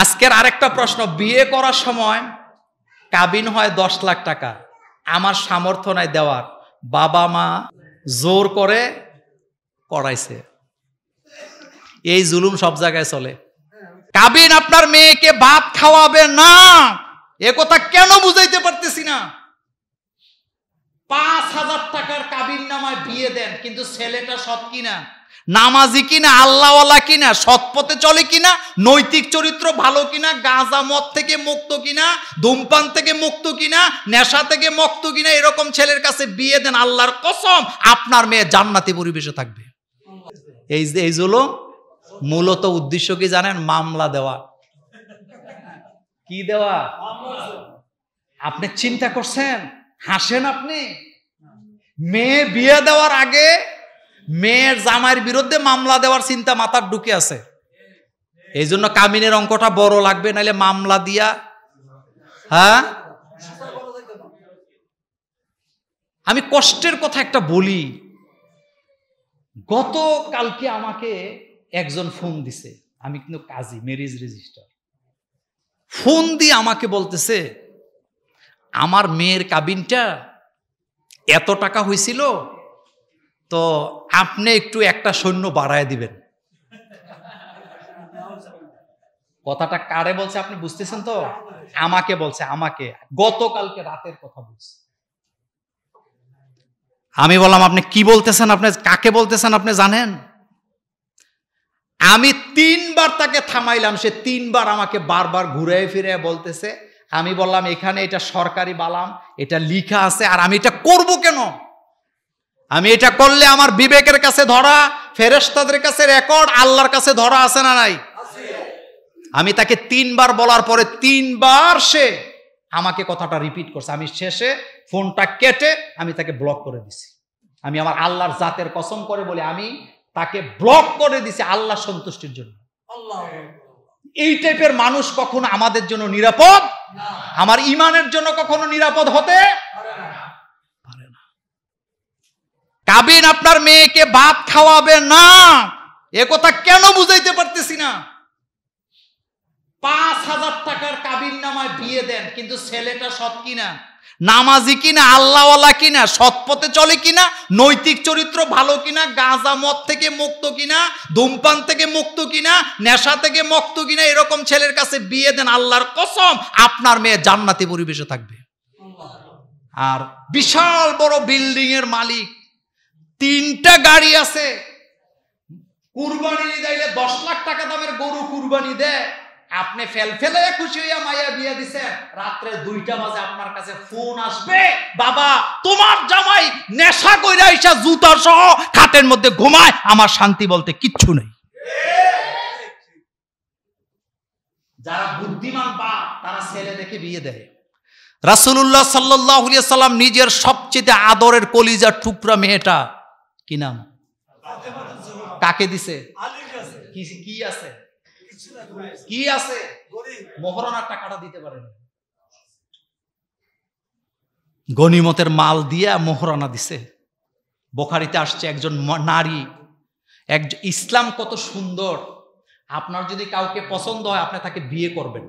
আজকের আরেকটা প্রশ্ন, বিয়ে করার সময় কাবিন হয় 10 লাখ টাকা, আমার সামর্থ্য নাই দেওয়ার, বাবা মা জোর করে করাইছে। এই জুলুম সব জায়গায় চলে। কাবিন আপনার মেয়েকে ভাত খাওয়াবে না, এ কথা কেন বুঝাইতে পারতেছি না। 5,000 টাকার কাবিন নামায় বিয়ে দেন, কিন্তু ছেলেটা সৎ কিনা, নামাজি কিনা, আল্লাহওয়ালা কিনা, সৎ পথে চলে কিনা, নৈতিক চরিত্র ভালো কিনা, গাঁজা মদ থেকে মুক্ত কিনা, ধূমপান থেকে মুক্ত কিনা, নেশা থেকে মুক্ত কিনা, এরকম ছেলের কাছে বিয়ে দেন, আল্লাহর কসম আপনার মেয়ে জান্নাতি পরিবেশে থাকবে। এই জুলুম মূলত উদ্দেশ্য কি জানেন? মামলা দেওয়া। কি দেওয়া? আপনি চিন্তা করছেন? হাসেন আপনি। মেয়ে বিয়ে দেওয়ার আগে মেয়ের জামাইয়ের বিরুদ্ধে মামলা দেওয়ার চিন্তা মাথার ঢুকে আছে। এই জন্য কামিনের অঙ্কটা বড় লাগবে, নাইলে মামলা দিয়া। হ্যাঁ, আমি কষ্টের কথা একটা বলি। গতকালকে আমাকে একজন ফোন দিছে, আমি কিন্তু কাজী, ম্যারেজ রেজিস্টার। ফোন দিয়ে আমাকে বলতেছে, আমার মেয়ের কাবিনটা এত টাকা হয়েছিল, তো আপনি একটু একটা সৈন্য বাড়ায় দিবেন। কথাটা কারে বলছে আপনি বুঝতেছেন তো? আমাকে বলছে, আমাকে। গতকালকে রাতের কথা বলছে। আমি বললাম, আপনি কি বলতেছেন? আপনি কাকে বলতেছেন আপনি জানেন? আমি 3 বার তাকে থামাইলাম, সে 3 বার আমাকে বারবার ঘুরে ফিরে বলতেছে। আমি বললাম, এখানে এটা সরকারি বালাম, এটা লিখা আছে, আর আমি এটা করব কেন? আমি এটা করলে আমার বিবেকের কাছে ধরা, ফেরেশতাদের কাছে রেকর্ড, আল্লাহর কাছে ধরা আছে না নাই? আমি তাকে 3 বার বলার পরে 3 বার সে আমাকে কথাটা রিপিট করছে। আমি শেষে ফোনটা কেটে আমি তাকে ব্লক করে দিছি। আমি আমার আল্লাহর জাতের কসম করে বলি, আমি তাকে ব্লক করে দিছি আল্লাহ সন্তুষ্টির জন্য। এই টাইপের মানুষ কখনো আমাদের জন্য নিরাপদ, আমার ইমানের জন্য কখনো নিরাপদ হতে পারে না। কাবিন আপনার মেয়েকে ভাত খাওয়াবে না, এ কথা কেন বুঝাইতে পারতেছি না। 5,000 টাকার কাবিন নামায় বিয়ে দেন, কিন্তু ছেলেটা সৎ কিনা, নামাজি কিনা, আল্লাহওয়ালা কিনা, সৎ পথে চলে কিনা, নৈতিক চরিত্র ভালো কিনা, গাঁজা মদ থেকে মুক্ত কিনা, ধূমপান থেকে মুক্ত কিনা, নেশা থেকে মুক্ত কিনা, এরকম ছেলের কাছে বিয়ে দেন, আল্লাহর কসম আপনার মেয়ে জান্নাতি পরিবেশে থাকবে। আর বিশাল বড় বিল্ডিং এর মালিক, 3টা গাড়ি আছে, কুরবানি দিলে 10 লাখ টাকা দামের গরু কুরবানি দেয়, আপনি ফেলে খুশি হইয়া মাইয়া বিয়ে দিছেন, রাত্রে 2টা বাজে আপনার কাছে ফোন আসবে, বাবা তোমার জামাই নেশা কইরা আইসা জুতা সহ খাটের মধ্যে ঘুমায়, আমার শান্তি বলতে কিচ্ছু নেই। যারা বুদ্ধিমান বাপ তারা ছেলে দেখে বিয়ে দেয়। রাসূলুল্লাহ সাল্লাল্লাহু আলাইহি সাল্লাম নিজের সবচেয়ে আদরের কলিজার টুকরা মেয়েটা কি নাম, কাকে দিছে? কি আছে? কি আছে? মোহরানার টাকাটা দিতে পারেন, গনিমতের মাল দিয়া মোহরানা দিছে। বুখারীতে আসছে, একজন নারী, ইসলাম কত সুন্দর। আপনার যদি কাউকে পছন্দ হয় আপনি তাকে বিয়ে করবেন,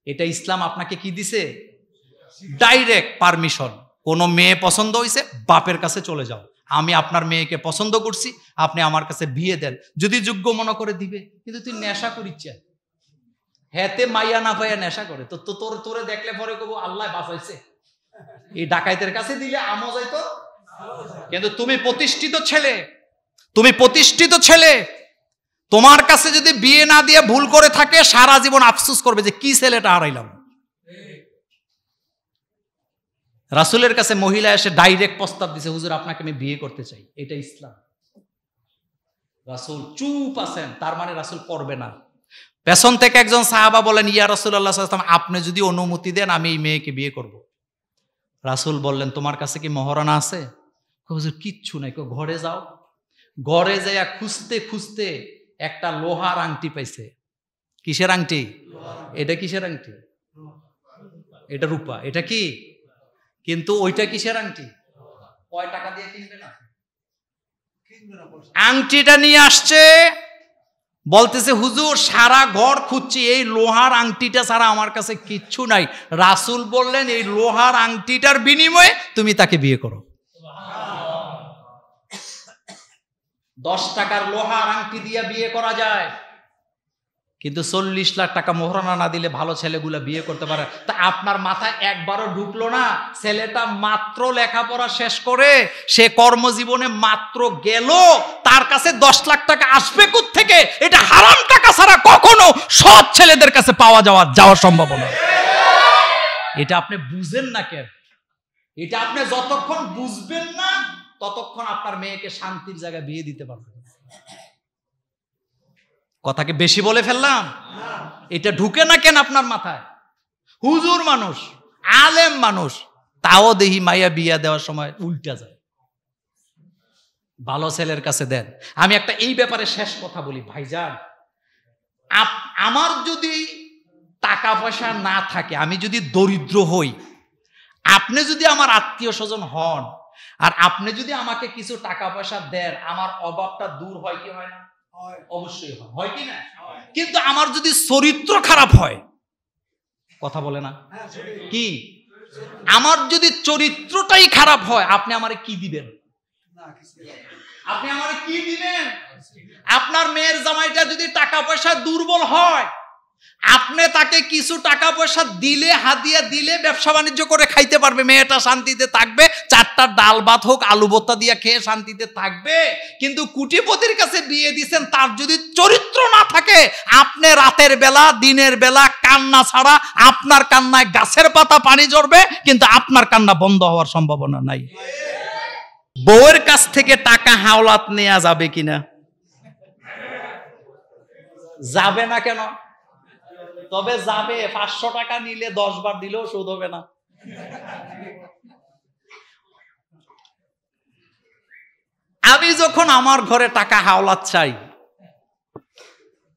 এটা ইসলাম আপনাকে কি দিছে? Direct permission. কোনো মেয়ে পছন্দ হয়েছে, বাপের কাছে চলে যাও, আমি আপনার মেয়েকে পছন্দ করছি, আপনি আমার কাছে বিয়ে দেন, যদি যোগ্য মনে করে দিবে। কিন্তু তুই নেশা করিস, হেতে মাইয়া না পাইয়া নেশা করে, তো তোরে দেখলে পরে কব আল্লাহ বাঁচাইছে, এই ডাকাইতের কাছে দিলে আমও যাইতো। কিন্তু তুমি প্রতিষ্ঠিত ছেলে, তোমার কাছে যদি বিয়ে না দিয়ে ভুল করে থাকে, সারা জীবন আফসোস করবে যে কি ছেলেটা হারাইলাম। রাসূলের কাছে মহিলা এসে ডাইরেক্ট প্রস্তাব দিছে, হুজুর আপনাকে আমি বিয়ে করতে চাই, এটা ইসলাম। রাসূল চুপ আছেন, তার মানে রাসূল করবে না। পেছন থেকে একজন সাহাবা বলেন, ইয়া রাসূলুল্লাহ সাল্লাল্লাহু আলাইহি ওয়াসাল্লাম, আপনি যদি অনুমতি দেন আমি এই মেয়েকে বিয়ে করব। রাসূল বললেন, তোমার কাছে কি মোহরানা আছে? হুজুর কিচ্ছু নাই। ঘরে যাও। ঘরে যাইয়া খুঁজতে খুঁজতে একটা লোহার আংটি পাইছে। কিসের আংটি? এটা কিসের আংটি? এটা রূপা। এটা কি? কিন্তু ওইটা কিসের আংটি? কয় টাকা দিয়ে কিনবে না? আংটিটা নিয়ে আসছে, বলতেছে হুজুর সারা ঘর খুঁজছি, এই লোহার আংটিটা ছাড়া আমার কাছে কিচ্ছু নাই। রাসূল বললেন এই লোহার আংটিটার বিনিময়ে তুমি তাকে বিয়ে করো। 10 টাকার লোহার আংটি দিয়ে বিয়ে করা যায়, কিন্তু 40 লাখ টাকা মোহরানা না দিলে ভালো ছেলেগুলা বিয়ে করতে পারে। তা আপনার মাথায় একবারও ঢুকলো না ছেলেটা মাত্র লেখাপড়া শেষ করে সে কর্মজীবনে মাত্র গেল, তার কাছে 10 লাখ টাকা আসবে কোত্থেকে? এটা হারাম টাকা ছাড়া কখনো সৎ ছেলেদের কাছে যাওয়ার সম্ভাবনা। এটা আপনি বুঝেন না কেন? এটা আপনি যতক্ষণ বুঝবেন না ততক্ষণ আপনার মেয়েকে শান্তির জায়গায় বিয়ে দিতে পারবেন। কথাকে বেশি বলে ফেললাম? এটা ঢুকে না কেন আপনার মাথায়? হুজুর মানুষ, আলেম মানুষ, তাও দেখি মাইয়া বিয়া দেওয়ার সময় উল্টা যায়। ভালো ছেলের কাছে দেন। আমি একটা এই ব্যাপারে শেষ কথা বলি ভাইজান, আমার যদি টাকা পয়সা না থাকে, আমি যদি দরিদ্র হই, আপনি যদি আমার আত্মীয় স্বজন হন আর আপনি যদি আমাকে কিছু টাকা পয়সা দেন, আমার অভাবটা দূর হয় কি হয় না? অবশ্যই হয় কি না? কিন্তু আমার যদি চরিত্র খারাপ হয়, কথা বলে না কি, আমার যদি চরিত্রটাই খারাপ হয়, আপনি আমারে কি দিবেন? আপনি আমারে কি দিবেন? আপনার মেয়ের জামাইটা যদি টাকা পয়সা দুর্বল হয়, আপনি তাকে কিছু টাকা পয়সা দিলে, হাদিয়া দিলে, ব্যবসা বাণিজ্য করে খাইতে পারবে, মেয়েটা শান্তিতে থাকবে, 4টা ডাল ভাত হোক আলু ভর্তা দিয়ে খেয়ে শান্তিতে থাকবে। কিন্তু কোটিপতির কাছে বিয়ে দিচ্ছেন, তার যদি চরিত্র না থাকে, আপনি রাতের বেলা দিনের বেলা কান্না ছাড়া আপনার কান্নায় গাছের পাতা পানি ঝরবে, কিন্তু আপনার কান্না বন্ধ হওয়ার সম্ভাবনা নাই। বউয়ের কাছ থেকে টাকা হাওলাত নেওয়া যাবে কিনা? যাবে না কেন? তবে যাবে। 500 টাকা নিলে 10 বার দিলেও শোধ হবে না। আমি যখন আমার ঘরে টাকা হাওলাত চাই,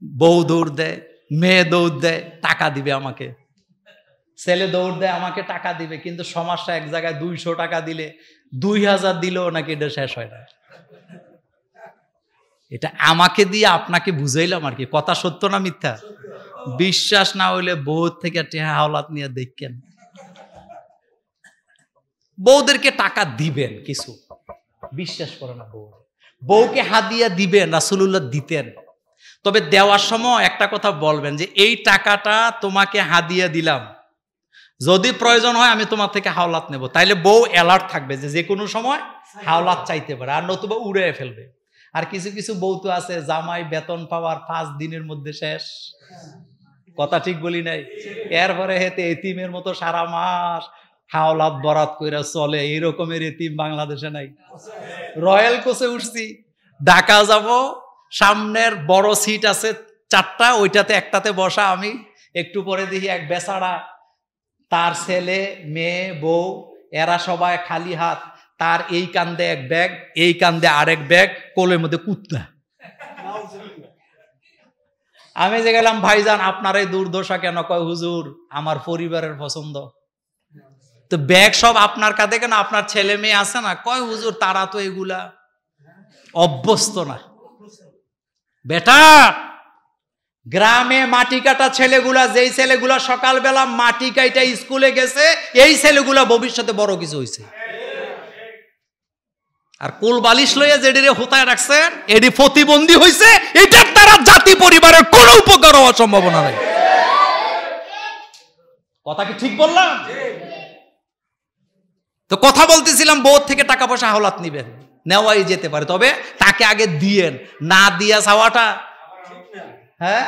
বউ দৌড় দেয়, মেয়ে দৌড় দেয়, টাকা দিবে আমাকে, ছেলে দৌড় দেয় আমাকে টাকা দিবে, কিন্তু সমস্যা এক জায়গায় 200 টাকা দিলে 2000 দিলেও নাকি এটা শেষ হয় না। এটা আমাকে দিয়ে আপনাকে বুঝাইলাম আর কি, কথা সত্য না মিথ্যা? বিশ্বাস না হইলে বউ থেকে টেহা হাওলাত নিয়ে দেখেন। বউদেরকে টাকা দিবেন কিছু, বিশ্বাস করে না বউ। বউকে হাদিয়া দিবেন, রাসূলুল্লাহ দিতেন। তবে দেওয়ার সময় একটা কথা বলবেন যে এই টাকাটা তোমাকে হাদিয়া দিলাম, যদি প্রয়োজন হয় আমি তোমার থেকে হাওলাত নেব। তাইলে বউ অ্যালার্ট থাকবে যে কোনো সময় হাওলাত চাইতে পারে, আর নতুবা উড়ে ফেলবে। আর কিছু কিছু বউ তো আছে জামাই বেতন পাওয়ার 5 দিনের মধ্যে শেষ। কথা ঠিক বলি নাই? এরপরে হেতে এতিমের মতো সারা মাস হাওলাত বরাত কইরা চলে। এইরকমের এতিম বাংলাদেশে নাই। রয়্যাল কোচে উঠছি, ঢাকা যাব, সামনের বড় সিট আছে 4টা, ওইটাতে একটাতে বসা আমি। একটু পরে দেখি এক বেচারা, তার ছেলে মেয়ে বউ এরা সবাই খালি হাত, তার এই কান্দে এক ব্যাগ, এই কান্দে আরেক ব্যাগ, কোলের মধ্যে কুত্তা। আমি যে গেলাম, ভাইজান আপনার এই দুর্দশা কেন? কয় হুজুর আমার পরিবারের পছন্দ। তো ব্যাগ সব আপনার কাঁধে কেন? আপনার ছেলে মেয়ে আছে না? কয় হুজুর তারা তো এগুলা অভ্যস্ত না। বেটা, গ্রামে মাটি কাটা ছেলেগুলা, যেই ছেলেগুলা সকালবেলা মাটি কাইটা স্কুলে গেছে, এই ছেলেগুলা ভবিষ্যতে বড় কিছু হয়েছে। আর কোল বালিশ লইয়া যেডিরে হোতায় রাখছেন, এডি প্রতিবন্ধী হয়েছে, এটার দ্বারা জাতি পরিবারের কোনো উপকার হওয়ার সম্ভাবনা নেই। কথা কি ঠিক বললাম? তো কথা বলতেছিলাম, বউর থেকে টাকা পয়সা হাওলাত নিবেন, নেওয়াই যেতে পারে, তবে তাকে আগে দিয়েন। না দিয়া চাওয়াটা, হ্যাঁ